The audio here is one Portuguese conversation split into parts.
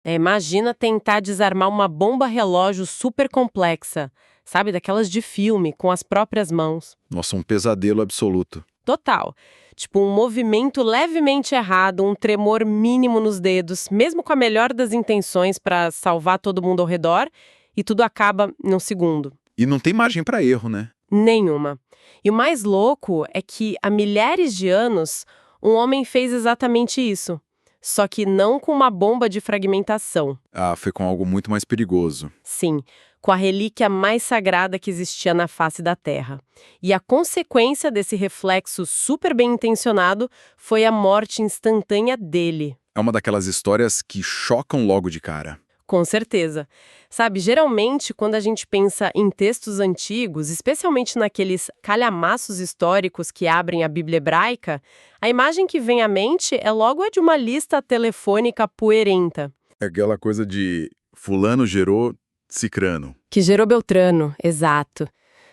Imagina tentar desarmar uma bomba relógio super complexa, sabe, daquelas de filme, com as próprias mãos. Nossa, um pesadelo absoluto. Total. Tipo, um movimento levemente errado, um tremor mínimo nos dedos, mesmo com a melhor das intenções para salvar todo mundo ao redor, e tudo acaba num segundo. E não tem margem para erro, né? Nenhuma. E o mais louco é que, há milhares de anos, um homem fez exatamente isso. Só que não com uma bomba de fragmentação. Ah, foi com algo muito mais perigoso. Sim, com a relíquia mais sagrada que existia na face da Terra. E a consequência desse reflexo super bem intencionado foi a morte instantânea dele. É uma daquelas histórias que chocam logo de cara. Com certeza. Sabe, geralmente, quando a gente pensa em textos antigos, especialmente naqueles calhamaços históricos que abrem a Bíblia hebraica, a imagem que vem à mente é logo a de uma lista telefônica poeirenta. É aquela coisa de fulano gerou cicrano. Que gerou Beltrano, exato.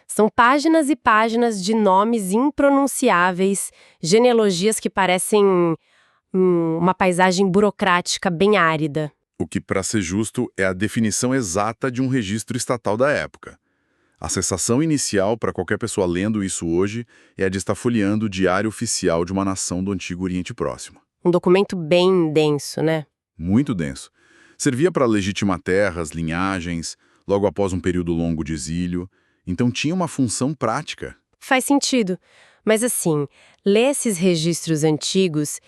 São páginas e páginas de nomes impronunciáveis, genealogias que parecem uma paisagem burocrática bem árida. O que, para ser justo, é a definição exata de um registro estatal da época. A sensação inicial para qualquer pessoa lendo isso hoje é a de estar folheando o diário oficial de uma nação do Antigo Oriente Próximo. Um documento bem denso, né? Muito denso. Servia para legitimar terras, linhagens, logo após um período longo de exílio, então tinha uma função prática. Faz sentido. Mas assim, ler esses registros antigos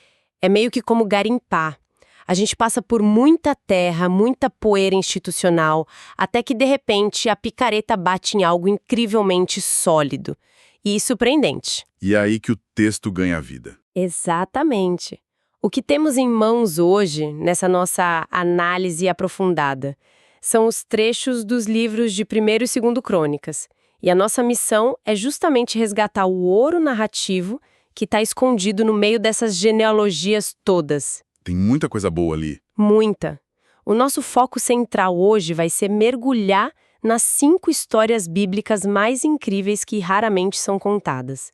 é meio que como garimpar. A gente passa por muita terra, muita poeira institucional, até que, de repente, a picareta bate em algo incrivelmente sólido e surpreendente. E é aí que o texto ganha vida. Exatamente. O que temos em mãos hoje, nessa nossa análise aprofundada, são os trechos dos livros de 1º e 2º Crônicas. E a nossa missão é justamente resgatar o ouro narrativo que está escondido no meio dessas genealogias todas. Tem muita coisa boa ali. Muita. O nosso foco central hoje vai ser mergulhar nas 5 histórias bíblicas mais incríveis que raramente são contadas.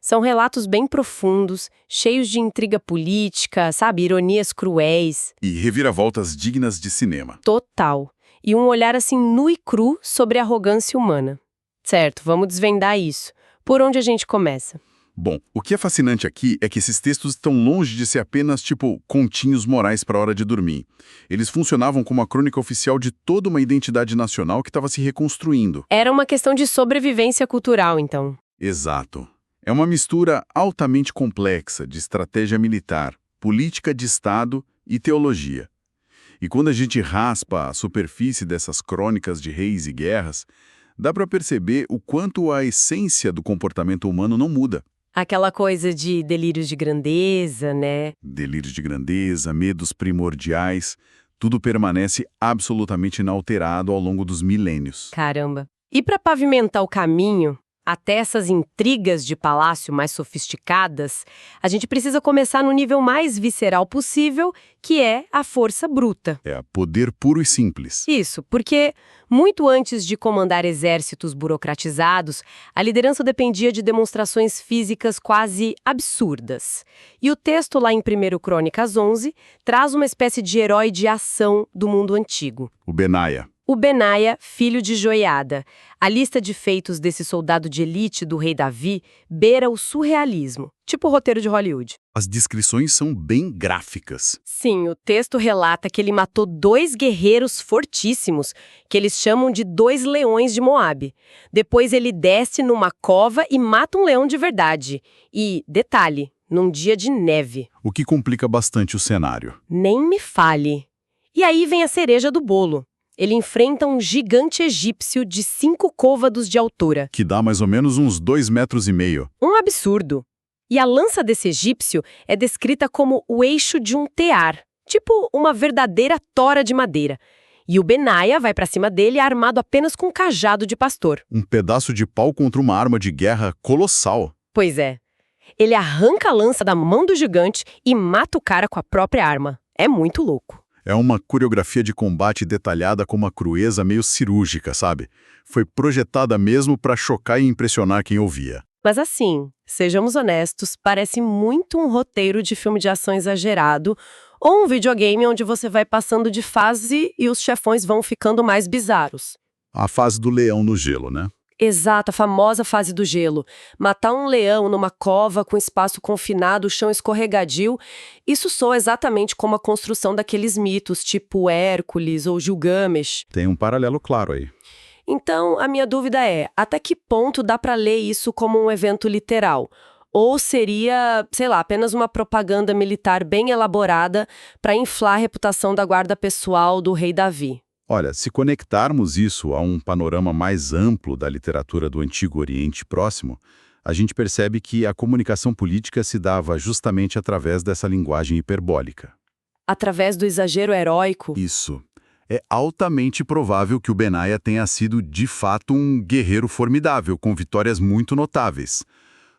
São relatos bem profundos, cheios de intriga política, sabe, ironias cruéis. E reviravoltas dignas de cinema. Total. E um olhar assim nu e cru sobre a arrogância humana. Certo, vamos desvendar isso. Por onde a gente começa? Bom, o que é fascinante aqui é que esses textos estão longe de ser apenas, tipo, continhos morais para a hora de dormir. Eles funcionavam como a crônica oficial de toda uma identidade nacional que estava se reconstruindo. Era uma questão de sobrevivência cultural, então. Exato. É uma mistura altamente complexa de estratégia militar, política de Estado e teologia. E quando a gente raspa a superfície dessas crônicas de reis e guerras, dá para perceber o quanto a essência do comportamento humano não muda. Aquela coisa de delírios de grandeza, né? Delírios de grandeza, medos primordiais, tudo permanece absolutamente inalterado ao longo dos milênios. Caramba. E para pavimentar o caminho até essas intrigas de palácio mais sofisticadas, a gente precisa começar no nível mais visceral possível, que é a força bruta. É poder puro e simples. Isso, porque muito antes de comandar exércitos burocratizados, a liderança dependia de demonstrações físicas quase absurdas. E o texto lá em 1º Crônicas 11 traz uma espécie de herói de ação do mundo antigo. O Benaia. O Benaia, filho de Joiada. A lista de feitos desse soldado de elite do rei Davi beira o surrealismo, tipo o roteiro de Hollywood. As descrições são bem gráficas. Sim, o texto relata que ele matou 2 guerreiros fortíssimos, que eles chamam de 2 leões de Moabe. Depois ele desce numa cova e mata um leão de verdade. E, detalhe, num dia de neve. O que complica bastante o cenário. Nem me fale. E aí vem a cereja do bolo. Ele enfrenta um gigante egípcio de 5 côvados de altura. Que dá mais ou menos uns 2,5 metros. Um absurdo. E a lança desse egípcio é descrita como o eixo de um tear, tipo uma verdadeira tora de madeira. E o Benaia vai pra cima dele armado apenas com um cajado de pastor. Um pedaço de pau contra uma arma de guerra colossal. Pois é. Ele arranca a lança da mão do gigante e mata o cara com a própria arma. É muito louco. É uma coreografia de combate detalhada com uma crueza meio cirúrgica, sabe? Foi projetada mesmo para chocar e impressionar quem ouvia. Mas assim, sejamos honestos, parece muito um roteiro de filme de ação exagerado Ou um videogame onde você vai passando de fase e os chefões vão ficando mais bizarros. A fase do leão no gelo, né? Exato, a famosa fase do gelo. Matar um leão numa cova com espaço confinado, chão escorregadio, isso soa exatamente como a construção daqueles mitos, tipo Hércules ou Gilgamesh. Tem um paralelo claro aí. Então, a minha dúvida é, até que ponto dá para ler isso como um evento literal? Ou seria, sei lá, apenas uma propaganda militar bem elaborada para inflar a reputação da guarda pessoal do rei Davi? Olha, se conectarmos isso a um panorama mais amplo da literatura do Antigo Oriente Próximo, a gente percebe que a comunicação política se dava justamente através dessa linguagem hiperbólica. Através do exagero heróico? Isso. É altamente provável que o Benaia tenha sido, de fato, um guerreiro formidável, com vitórias muito notáveis.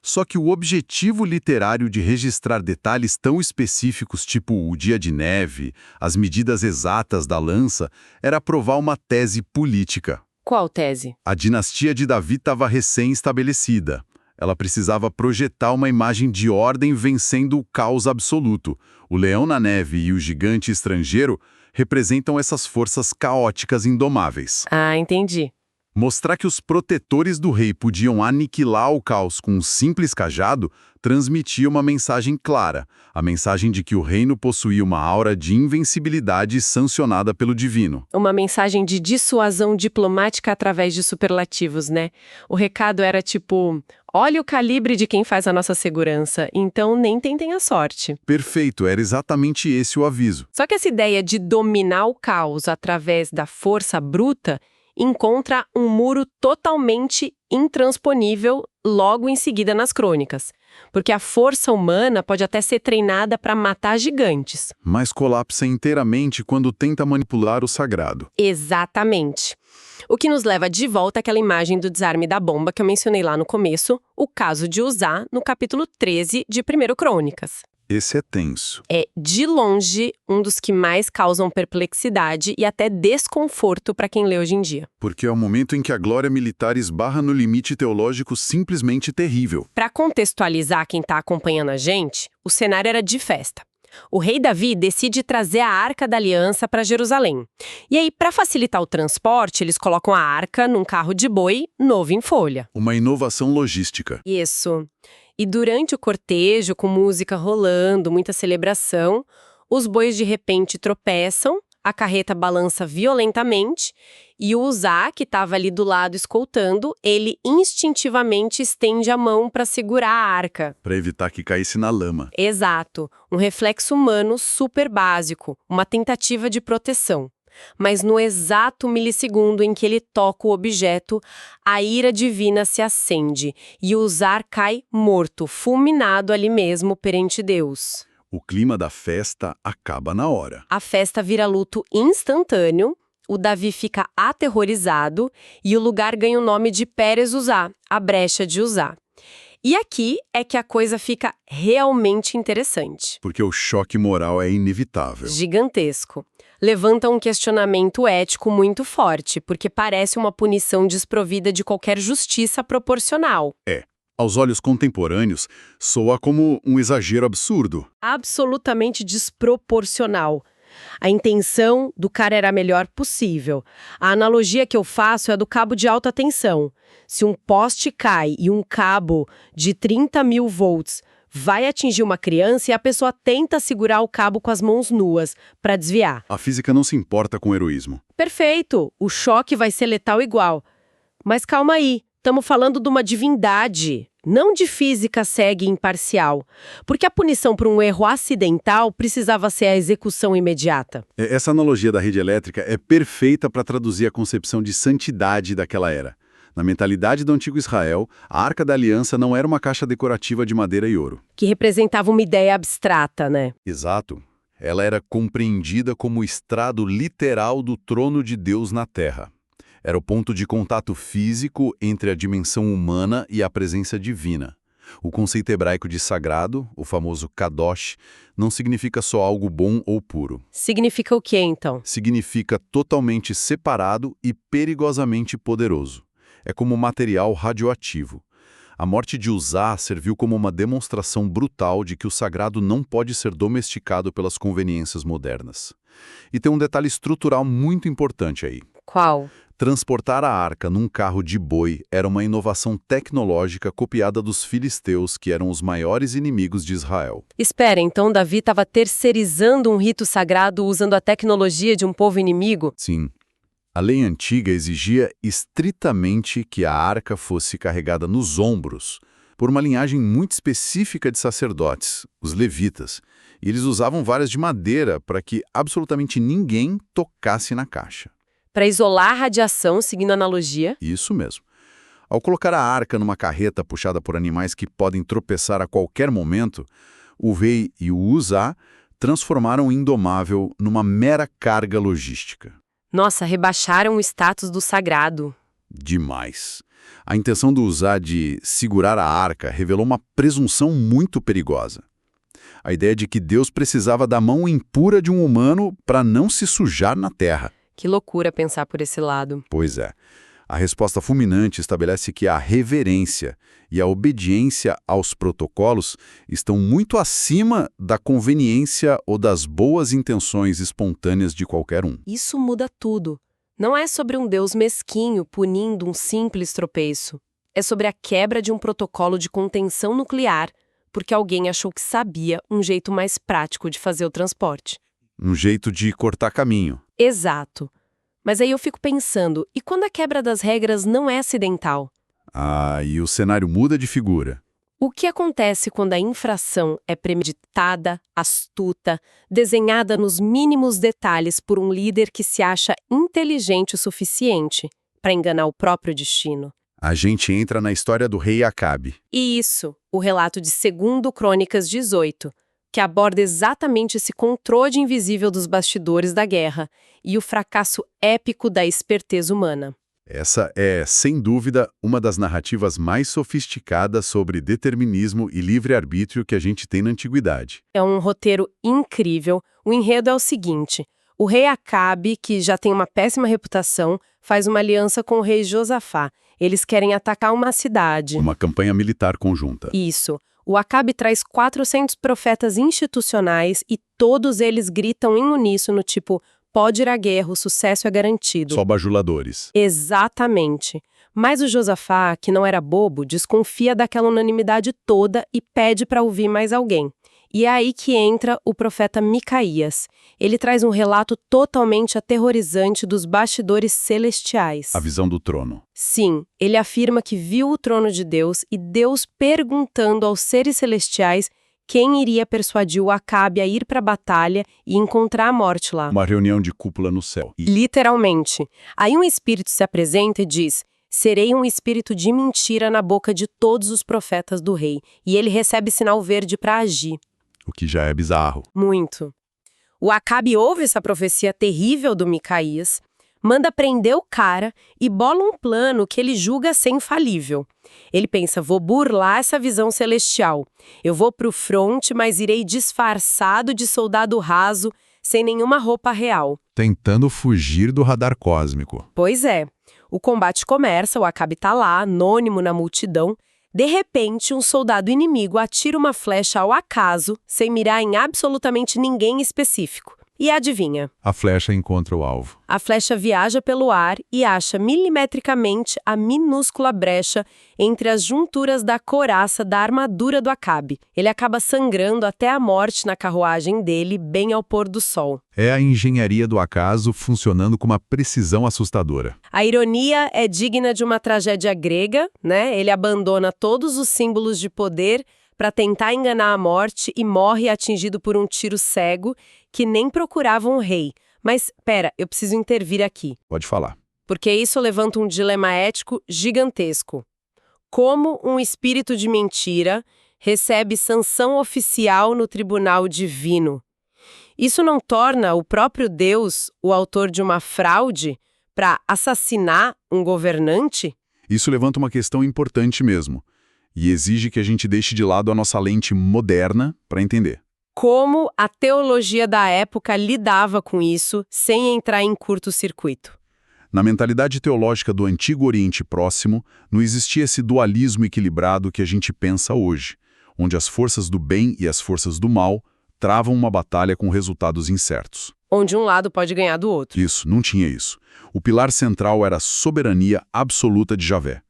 Só que o objetivo literário de registrar detalhes tão específicos, tipo o dia de neve, as medidas exatas da lança, era provar uma tese política. Qual tese? A dinastia de Davi estava recém-estabelecida. Ela precisava projetar uma imagem de ordem vencendo o caos absoluto. O leão na neve e o gigante estrangeiro representam essas forças caóticas indomáveis. Ah, entendi. Mostrar que os protetores do rei podiam aniquilar o caos com um simples cajado transmitia uma mensagem clara, a mensagem de que o reino possuía uma aura de invencibilidade sancionada pelo divino. Uma mensagem de dissuasão diplomática através de superlativos, né? O recado era tipo, olha o calibre de quem faz a nossa segurança, então nem tentem a sorte. Perfeito, era exatamente esse o aviso. Só que essa ideia de dominar o caos através da força bruta encontra um muro totalmente intransponível logo em seguida nas crônicas. Porque a força humana pode até ser treinada para matar gigantes. Mas colapsa inteiramente quando tenta manipular o sagrado. Exatamente. O que nos leva de volta àquela imagem do desarme da bomba que eu mencionei lá no começo, o caso de Uzá, no capítulo 13 de 1 Crônicas. Esse é tenso. É, de longe, um dos que mais causam perplexidade e até desconforto para quem lê hoje em dia. Porque é o momento em que a glória militar esbarra no limite teológico simplesmente terrível. Para contextualizar quem está acompanhando a gente, o cenário era de festa. O rei Davi decide trazer a Arca da Aliança para Jerusalém. E aí, para facilitar o transporte, eles colocam a arca num carro de boi novo em folha. Uma inovação logística. Isso. E durante o cortejo, com música rolando, muita celebração, os bois de repente tropeçam, a carreta balança violentamente e o Uzá, que estava ali do lado escoltando, ele instintivamente estende a mão para segurar a arca. Para evitar que caísse na lama. Exato, um reflexo humano super básico, uma tentativa de proteção. Mas no exato milissegundo em que ele toca o objeto, a ira divina se acende e Uzá cai morto, fulminado ali mesmo perante Deus. O clima da festa acaba na hora. A festa vira luto instantâneo, o Davi fica aterrorizado e o lugar ganha o nome de Pérez Uzá, a brecha de Uzá. E aqui é que a coisa fica realmente interessante. Porque o choque moral é inevitável. Gigantesco. Levanta um questionamento ético muito forte, porque parece uma punição desprovida de qualquer justiça proporcional. Aos olhos contemporâneos, soa como um exagero absurdo. Absolutamente desproporcional. A intenção do cara era a melhor possível. A analogia que eu faço é a do cabo de alta tensão. Se um poste cai e um cabo de 30.000 volts vai atingir uma criança e a pessoa tenta segurar o cabo com as mãos nuas para desviar. A física não se importa com heroísmo. Perfeito, o choque vai ser letal igual. Mas calma aí, estamos falando de uma divindade, não de física cega e imparcial. Porque a punição por um erro acidental precisava ser a execução imediata. Essa analogia da rede elétrica é perfeita para traduzir a concepção de santidade daquela era. Na mentalidade do antigo Israel, a Arca da Aliança não era uma caixa decorativa de madeira e ouro. Que representava uma ideia abstrata, né? Exato. Ela era compreendida como o estrado literal do trono de Deus na Terra. Era o ponto de contato físico entre a dimensão humana e a presença divina. O conceito hebraico de sagrado, o famoso kadosh, não significa só algo bom ou puro. Significa o quê, então? Significa totalmente separado e perigosamente poderoso. É como material radioativo. A morte de Uzá serviu como uma demonstração brutal de que o sagrado não pode ser domesticado pelas conveniências modernas. E tem um detalhe estrutural muito importante aí. Qual? Transportar a arca num carro de boi era uma inovação tecnológica copiada dos filisteus, que eram os maiores inimigos de Israel. Espera, então Davi estava terceirizando um rito sagrado usando a tecnologia de um povo inimigo? Sim. A lei antiga exigia estritamente que a arca fosse carregada nos ombros por uma linhagem muito específica de sacerdotes, os levitas, e eles usavam varas de madeira para que absolutamente ninguém tocasse na caixa. Para isolar a radiação, seguindo a analogia? Isso mesmo. Ao colocar a arca numa carreta puxada por animais que podem tropeçar a qualquer momento, o rei e o Uzá transformaram o indomável numa mera carga logística. Nossa, rebaixaram o status do sagrado. Demais. A intenção do Uzá de segurar a arca revelou uma presunção muito perigosa. A ideia de que Deus precisava da mão impura de um humano para não se sujar na terra. Que loucura pensar por esse lado. Pois é. A resposta fulminante estabelece que a reverência e a obediência aos protocolos estão muito acima da conveniência ou das boas intenções espontâneas de qualquer um. Isso muda tudo. Não é sobre um Deus mesquinho punindo um simples tropeço. É sobre a quebra de um protocolo de contenção nuclear, porque alguém achou que sabia um jeito mais prático de fazer o transporte. Um jeito de cortar caminho. Exato. Mas aí eu fico pensando, e quando a quebra das regras não é acidental? Ah, e o cenário muda de figura. O que acontece quando a infração é premeditada, astuta, desenhada nos mínimos detalhes por um líder que se acha inteligente o suficiente para enganar o próprio destino? A gente entra na história do rei Acabe. E isso, o relato de 2 Crônicas 18, que aborda exatamente esse controle invisível dos bastidores da guerra e o fracasso épico da esperteza humana. Essa é, sem dúvida, uma das narrativas mais sofisticadas sobre determinismo e livre-arbítrio que a gente tem na antiguidade. É um roteiro incrível. O enredo é o seguinte: o rei Acabe, que já tem uma péssima reputação, faz uma aliança com o rei Josafá. Eles querem atacar uma cidade. Uma campanha militar conjunta. Isso. O Acabe traz 400 profetas institucionais e todos eles gritam em uníssono, tipo, pode ir à guerra, o sucesso é garantido. Só bajuladores. Exatamente. Mas o Josafá, que não era bobo, desconfia daquela unanimidade toda e pede para ouvir mais alguém. E é aí que entra o profeta Micaías. Ele traz um relato totalmente aterrorizante dos bastidores celestiais. A visão do trono. Sim, ele afirma que viu o trono de Deus e Deus perguntando aos seres celestiais quem iria persuadir o Acabe a ir para a batalha e encontrar a morte lá. Uma reunião de cúpula no céu. Literalmente. Aí um espírito se apresenta e diz: serei um espírito de mentira na boca de todos os profetas do rei. E ele recebe sinal verde para agir. O que já é bizarro. Muito. O Acabe ouve essa profecia terrível do Micaías, manda prender o cara e bola um plano que ele julga ser infalível. Ele pensa, vou burlar essa visão celestial. Eu vou pro fronte, mas irei disfarçado de soldado raso, sem nenhuma roupa real. Tentando fugir do radar cósmico. Pois é. O combate começa, o Acabe tá lá, anônimo na multidão. De repente, um soldado inimigo atira uma flecha ao acaso, sem mirar em absolutamente ninguém específico. E adivinha? A flecha encontra o alvo. A flecha viaja pelo ar e acha milimetricamente a minúscula brecha entre as junturas da couraça da armadura do Acabe. Ele acaba sangrando até a morte na carruagem dele, bem ao pôr do sol. É a engenharia do acaso funcionando com uma precisão assustadora. A ironia é digna de uma tragédia grega, né? Ele abandona todos os símbolos de poder para tentar enganar a morte e morre atingido por um tiro cego que nem procurava um rei. Mas, pera, eu preciso intervir aqui. Pode falar. Porque isso levanta um dilema ético gigantesco. Como um espírito de mentira recebe sanção oficial no tribunal divino? Isso não torna o próprio Deus o autor de uma fraude para assassinar um governante? Isso levanta uma questão importante mesmo. E exige que a gente deixe de lado a nossa lente moderna para entender. Como a teologia da época lidava com isso sem entrar em curto-circuito? Na mentalidade teológica do Antigo Oriente Próximo, não existia esse dualismo equilibrado que a gente pensa hoje, onde as forças do bem e as forças do mal travam uma batalha com resultados incertos. Onde um lado pode ganhar do outro. Isso, não tinha isso. O pilar central era a soberania absoluta de Javé.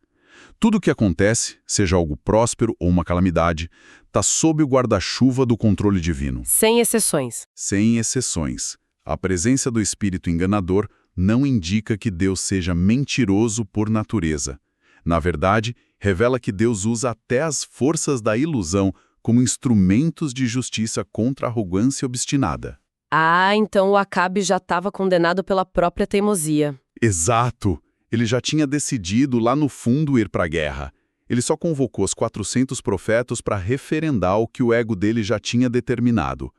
Tudo o que acontece, seja algo próspero ou uma calamidade, está sob o guarda-chuva do controle divino. Sem exceções. Sem exceções. A presença do espírito enganador não indica que Deus seja mentiroso por natureza. Na verdade, revela que Deus usa até as forças da ilusão como instrumentos de justiça contra a arrogância obstinada. Ah, então o Acabe já estava condenado pela própria teimosia. Exato! Ele já tinha decidido lá no fundo ir para a guerra. Ele só convocou os 400 profetas para referendar o que o ego dele já tinha determinado.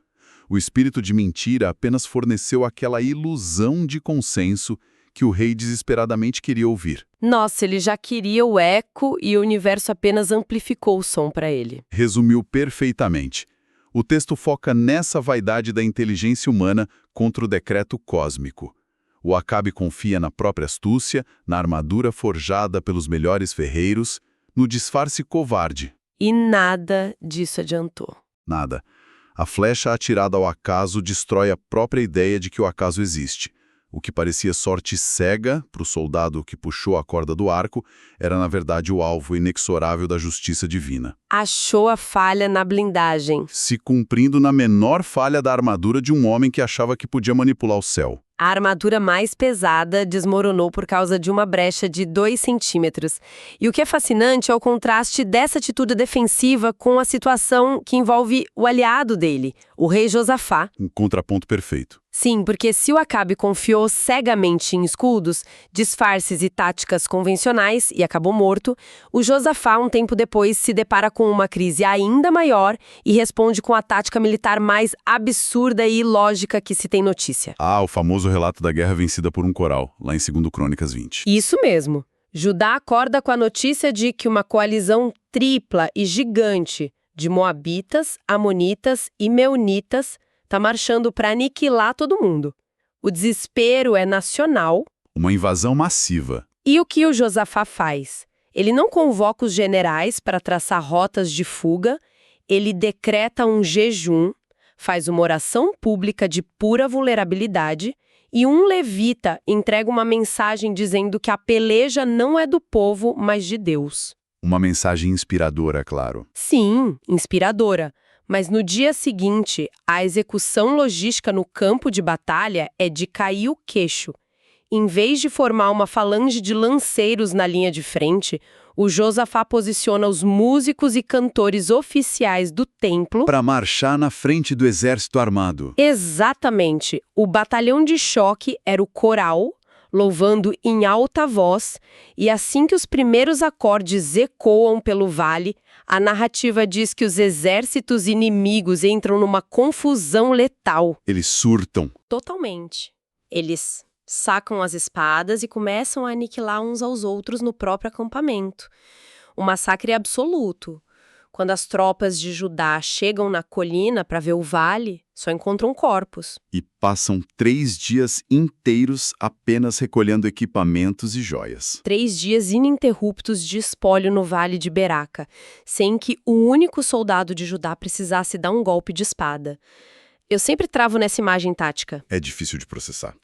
O espírito de mentira apenas forneceu aquela ilusão de consenso que o rei desesperadamente queria ouvir. Nossa, ele já queria o eco e o universo apenas amplificou o som para ele. Resumiu perfeitamente. O texto foca nessa vaidade da inteligência humana contra o decreto cósmico. O Acabe confia na própria astúcia, na armadura forjada pelos melhores ferreiros, no disfarce covarde. E nada disso adiantou. Nada. A flecha atirada ao acaso destrói a própria ideia de que o acaso existe. O que parecia sorte cega para o soldado que puxou a corda do arco era, na verdade, o alvo inexorável da justiça divina. Achou a falha na blindagem. Se cumprindo na menor falha da armadura de um homem que achava que podia manipular o céu. A armadura mais pesada desmoronou por causa de uma brecha de 2 centímetros. E o que é fascinante é o contraste dessa atitude defensiva com a situação que envolve o aliado dele, o rei Josafá. Um contraponto perfeito. Sim, porque se o Acabe confiou cegamente em escudos, disfarces e táticas convencionais e acabou morto, o Josafá, um tempo depois, se depara com uma crise ainda maior e responde com a tática militar mais absurda e ilógica que se tem notícia. Ah, o famoso relato da guerra vencida por um coral, lá em 2 Crônicas 20. Isso mesmo. Judá acorda com a notícia de que uma coalizão tripla e gigante de moabitas, amonitas e meunitas está marchando para aniquilar todo mundo. O desespero é nacional. Uma invasão massiva. E o que o Josafá faz? Ele não convoca os generais para traçar rotas de fuga, ele decreta um jejum, faz uma oração pública de pura vulnerabilidade e um levita entrega uma mensagem dizendo que a peleja não é do povo, mas de Deus. Uma mensagem inspiradora, claro. Sim, inspiradora. Mas no dia seguinte, a execução logística no campo de batalha é de cair o queixo. Em vez de formar uma falange de lanceiros na linha de frente, o Josafá posiciona os músicos e cantores oficiais do templo para marchar na frente do exército armado. Exatamente. O batalhão de choque era o coral, louvando em alta voz, e assim que os primeiros acordes ecoam pelo vale, a narrativa diz que os exércitos inimigos entram numa confusão letal. Eles surtam. Totalmente. Eles sacam as espadas e começam a aniquilar uns aos outros no próprio acampamento. Um massacre absoluto. Quando as tropas de Judá chegam na colina para ver o vale, só encontram corpos. E passam 3 dias inteiros apenas recolhendo equipamentos e joias. 3 dias ininterruptos de espólio no Vale de Beraca, sem que o único soldado de Judá precisasse dar um golpe de espada. Eu sempre travo nessa imagem tática. É difícil de processar.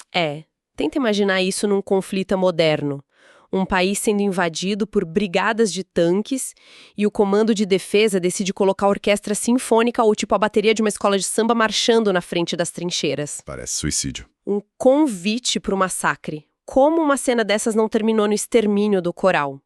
Tenta imaginar isso num conflito moderno. Um país sendo invadido por brigadas de tanques e o comando de defesa decide colocar a orquestra sinfônica ou tipo a bateria de uma escola de samba marchando na frente das trincheiras. Parece suicídio. Um convite para o massacre. Como uma cena dessas não terminou no extermínio do coral?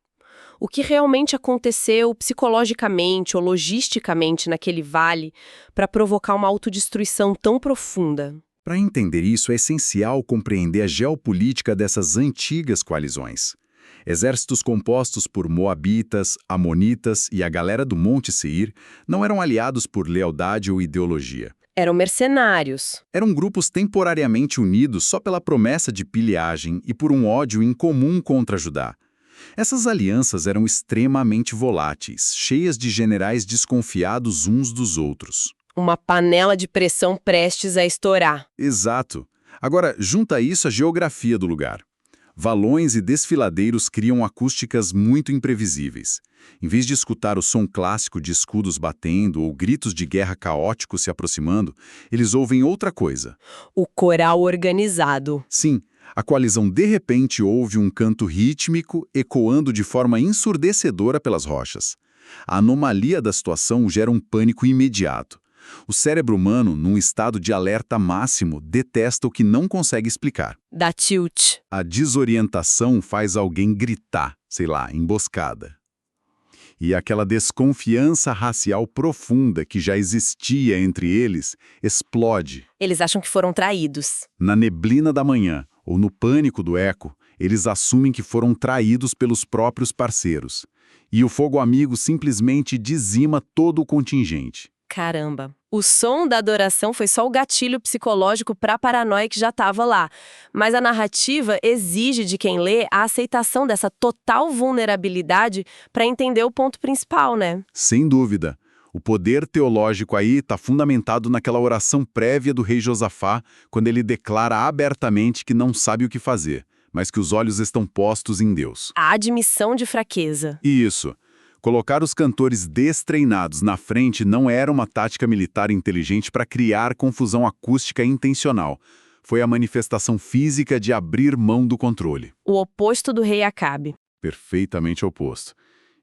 O que realmente aconteceu psicologicamente ou logisticamente naquele vale para provocar uma autodestruição tão profunda? Para entender isso, é essencial compreender a geopolítica dessas antigas coalizões. Exércitos compostos por moabitas, amonitas e a galera do Monte Seir não eram aliados por lealdade ou ideologia. Eram mercenários. Eram grupos temporariamente unidos só pela promessa de pilhagem e por um ódio incomum contra Judá. Essas alianças eram extremamente voláteis, cheias de generais desconfiados uns dos outros. Uma panela de pressão prestes a estourar. Exato. Agora, junta isso à geografia do lugar. Valões e desfiladeiros criam acústicas muito imprevisíveis. Em vez de escutar o som clássico de escudos batendo ou gritos de guerra caóticos se aproximando, eles ouvem outra coisa. O coral organizado. Sim, a coalizão de repente ouve um canto rítmico ecoando de forma ensurdecedora pelas rochas. A anomalia da situação gera um pânico imediato. O cérebro humano, num estado de alerta máximo, detesta o que não consegue explicar. Da tilt. A desorientação faz alguém gritar, sei lá, emboscada. E aquela desconfiança racial profunda que já existia entre eles explode. Eles acham que foram traídos. Na neblina da manhã, ou no pânico do eco, eles assumem que foram traídos pelos próprios parceiros. E o fogo amigo simplesmente dizima todo o contingente. Caramba. O som da adoração foi só o gatilho psicológico para a paranoia que já estava lá. Mas a narrativa exige de quem lê a aceitação dessa total vulnerabilidade para entender o ponto principal, né? Sem dúvida. O poder teológico aí está fundamentado naquela oração prévia do rei Josafá, quando ele declara abertamente que não sabe o que fazer, mas que os olhos estão postos em Deus. A admissão de fraqueza. Isso. Colocar os cantores destreinados na frente não era uma tática militar inteligente para criar confusão acústica intencional. Foi a manifestação física de abrir mão do controle. O oposto do rei Acabe. Perfeitamente oposto.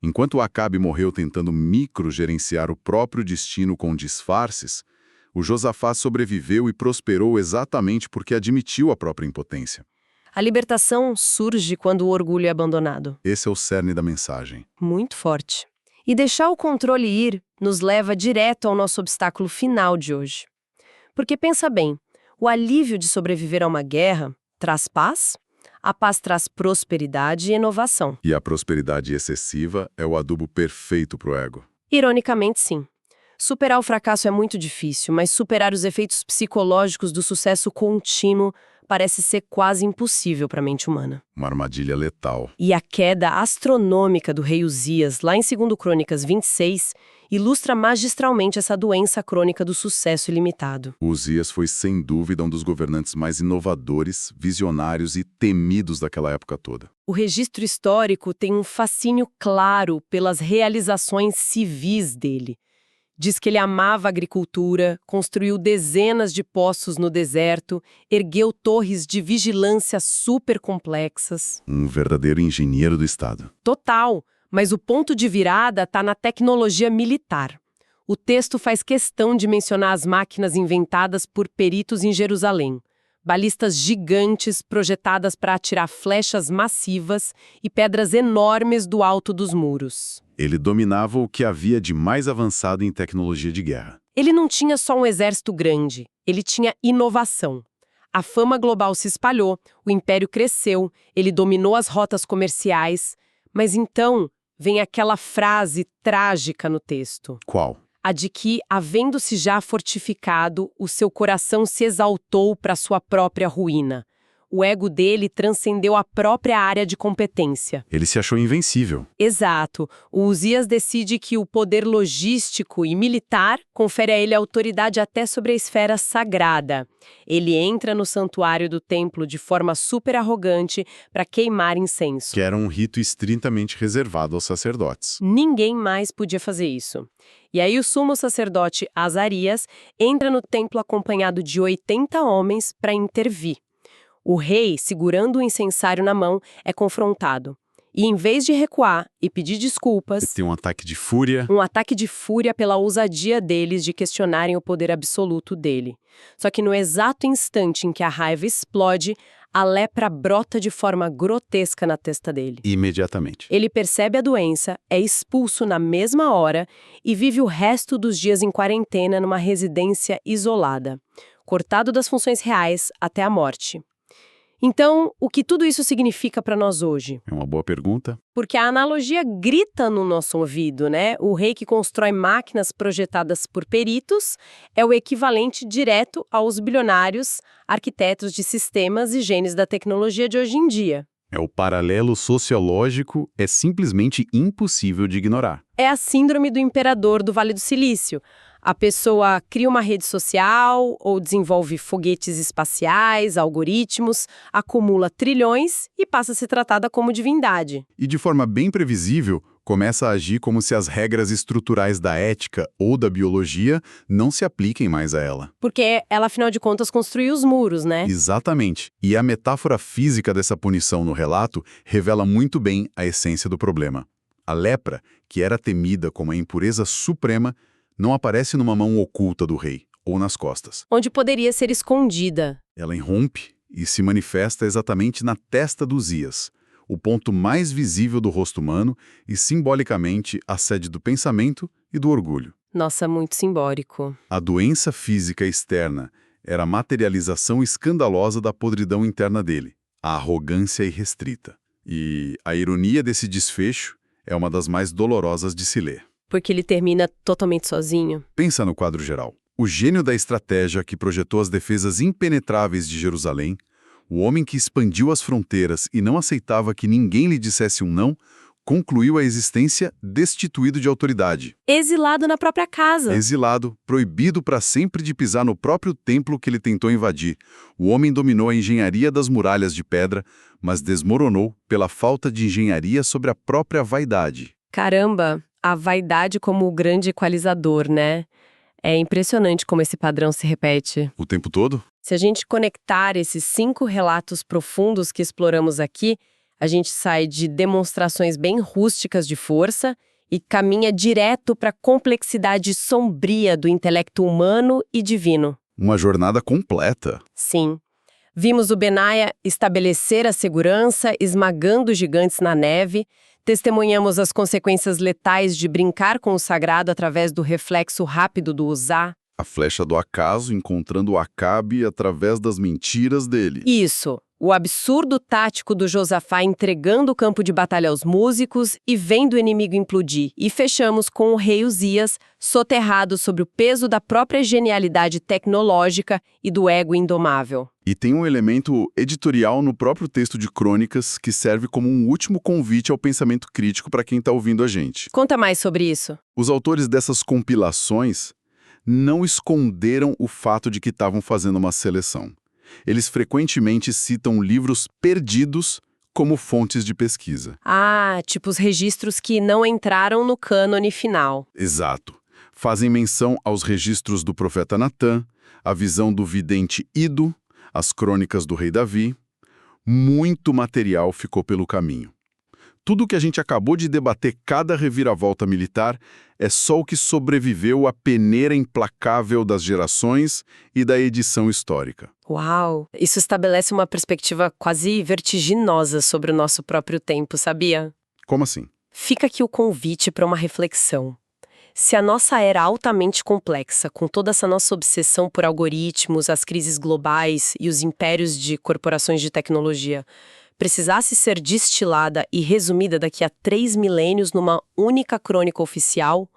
Enquanto Acabe morreu tentando microgerenciar o próprio destino com disfarces, o Josafá sobreviveu e prosperou exatamente porque admitiu a própria impotência. A libertação surge quando o orgulho é abandonado. Esse é o cerne da mensagem. Muito forte. E deixar o controle ir nos leva direto ao nosso obstáculo final de hoje. Porque pensa bem, o alívio de sobreviver a uma guerra traz paz? A paz traz prosperidade e inovação. E a prosperidade excessiva é o adubo perfeito para o ego. Ironicamente, sim. Superar o fracasso é muito difícil, mas superar os efeitos psicológicos do sucesso contínuo parece ser quase impossível para a mente humana. Uma armadilha letal. E a queda astronômica do rei Uzias, lá em 2 Crônicas 26, ilustra magistralmente essa doença crônica do sucesso ilimitado. Uzias foi sem dúvida um dos governantes mais inovadores, visionários e temidos daquela época toda. O registro histórico tem um fascínio claro pelas realizações civis dele. Diz que ele amava a agricultura, construiu dezenas de poços no deserto, ergueu torres de vigilância super complexas. Um verdadeiro engenheiro do Estado. Total, mas o ponto de virada está na tecnologia militar. O texto faz questão de mencionar as máquinas inventadas por peritos em Jerusalém. Balistas gigantes projetadas para atirar flechas massivas e pedras enormes do alto dos muros. Ele dominava o que havia de mais avançado em tecnologia de guerra. Ele não tinha só um exército grande, ele tinha inovação. A fama global se espalhou, o império cresceu, ele dominou as rotas comerciais. Mas então vem aquela frase trágica no texto. Qual? A de que, havendo-se já fortificado, o seu coração se exaltou para sua própria ruína. O ego dele transcendeu a própria área de competência. Ele se achou invencível. Exato. O Uzias decide que o poder logístico e militar confere a ele autoridade até sobre a esfera sagrada. Ele entra no santuário do templo de forma super arrogante para queimar incenso. Que era um rito estritamente reservado aos sacerdotes. Ninguém mais podia fazer isso. E aí o sumo sacerdote Azarias entra no templo acompanhado de 80 homens para intervir. O rei, segurando o incensário na mão, é confrontado. E em vez de recuar e pedir desculpas... Ele tem um ataque de fúria. Um ataque de fúria pela ousadia deles de questionarem o poder absoluto dele. Só que no exato instante em que a raiva explode, a lepra brota de forma grotesca na testa dele. Imediatamente. Ele percebe a doença, é expulso na mesma hora e vive o resto dos dias em quarentena numa residência isolada, cortado das funções reais até a morte. Então, o que tudo isso significa para nós hoje? É uma boa pergunta. Porque a analogia grita no nosso ouvido, né? O rei que constrói máquinas projetadas por peritos é o equivalente direto aos bilionários, arquitetos de sistemas e gênios da tecnologia de hoje em dia. O paralelo sociológico é simplesmente impossível de ignorar. É a síndrome do imperador do Vale do Silício. A pessoa cria uma rede social ou desenvolve foguetes espaciais, algoritmos, acumula trilhões e passa a ser tratada como divindade. E de forma bem previsível, começa a agir como se as regras estruturais da ética ou da biologia não se apliquem mais a ela. Porque ela, afinal de contas, construiu os muros, né? Exatamente. E a metáfora física dessa punição no relato revela muito bem a essência do problema. A lepra, que era temida como a impureza suprema, não aparece numa mão oculta do rei, ou nas costas. Onde poderia ser escondida. Ela irrompe e se manifesta exatamente na testa do Uzias, o ponto mais visível do rosto humano e, simbolicamente, a sede do pensamento e do orgulho. Nossa, muito simbólico. A doença física externa era a materialização escandalosa da podridão interna dele, a arrogância irrestrita. E a ironia desse desfecho é uma das mais dolorosas de se ler. Porque ele termina totalmente sozinho. Pensa no quadro geral. O gênio da estratégia que projetou as defesas impenetráveis de Jerusalém, o homem que expandiu as fronteiras e não aceitava que ninguém lhe dissesse um não, concluiu a existência destituído de autoridade. Exilado na própria casa. Exilado, proibido para sempre de pisar no próprio templo que ele tentou invadir. O homem dominou a engenharia das muralhas de pedra, mas desmoronou pela falta de engenharia sobre a própria vaidade. Caramba, a vaidade como o grande equalizador, né? É impressionante como esse padrão se repete. O tempo todo? Se a gente conectar esses 5 relatos profundos que exploramos aqui, a gente sai de demonstrações bem rústicas de força e caminha direto para a complexidade sombria do intelecto humano e divino. Uma jornada completa. Sim. Vimos o Benaia estabelecer a segurança, esmagando gigantes na neve. Testemunhamos as consequências letais de brincar com o sagrado através do reflexo rápido do Uzá. A flecha do acaso encontrando Acabe através das mentiras dele. Isso. O absurdo tático do Josafá entregando o campo de batalha aos músicos e vendo o inimigo implodir. E fechamos com o rei Uzias, soterrado sob o peso da própria genialidade tecnológica e do ego indomável. E tem um elemento editorial no próprio texto de Crônicas que serve como um último convite ao pensamento crítico para quem está ouvindo a gente. Conta mais sobre isso. Os autores dessas compilações não esconderam o fato de que estavam fazendo uma seleção. Eles frequentemente citam livros perdidos como fontes de pesquisa. Ah, tipo os registros que não entraram no cânone final. Exato. Fazem menção aos registros do profeta Natã, a visão do vidente Ido, as crônicas do rei Davi. Muito material ficou pelo caminho. Tudo o que a gente acabou de debater, cada reviravolta militar, é só o que sobreviveu à peneira implacável das gerações e da edição histórica. Uau! Isso estabelece uma perspectiva quase vertiginosa sobre o nosso próprio tempo, sabia? Como assim? Fica aqui o convite para uma reflexão. Se a nossa era altamente complexa, com toda essa nossa obsessão por algoritmos, as crises globais e os impérios de corporações de tecnologia, precisasse ser destilada e resumida daqui a 3 milênios numa única crônica oficial,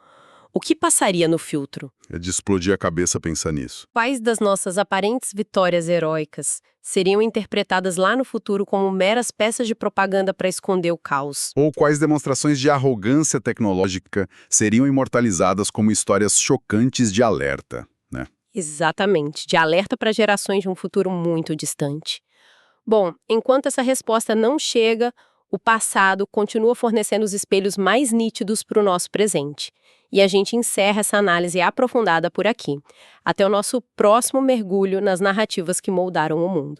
o que passaria no filtro? É de explodir a cabeça pensar nisso. Quais das nossas aparentes vitórias heróicas seriam interpretadas lá no futuro como meras peças de propaganda para esconder o caos? Ou quais demonstrações de arrogância tecnológica seriam imortalizadas como histórias chocantes de alerta, né? Exatamente, de alerta para gerações de um futuro muito distante. Bom, enquanto essa resposta não chega, o passado continua fornecendo os espelhos mais nítidos para o nosso presente. E a gente encerra essa análise aprofundada por aqui. Até o nosso próximo mergulho nas narrativas que moldaram o mundo.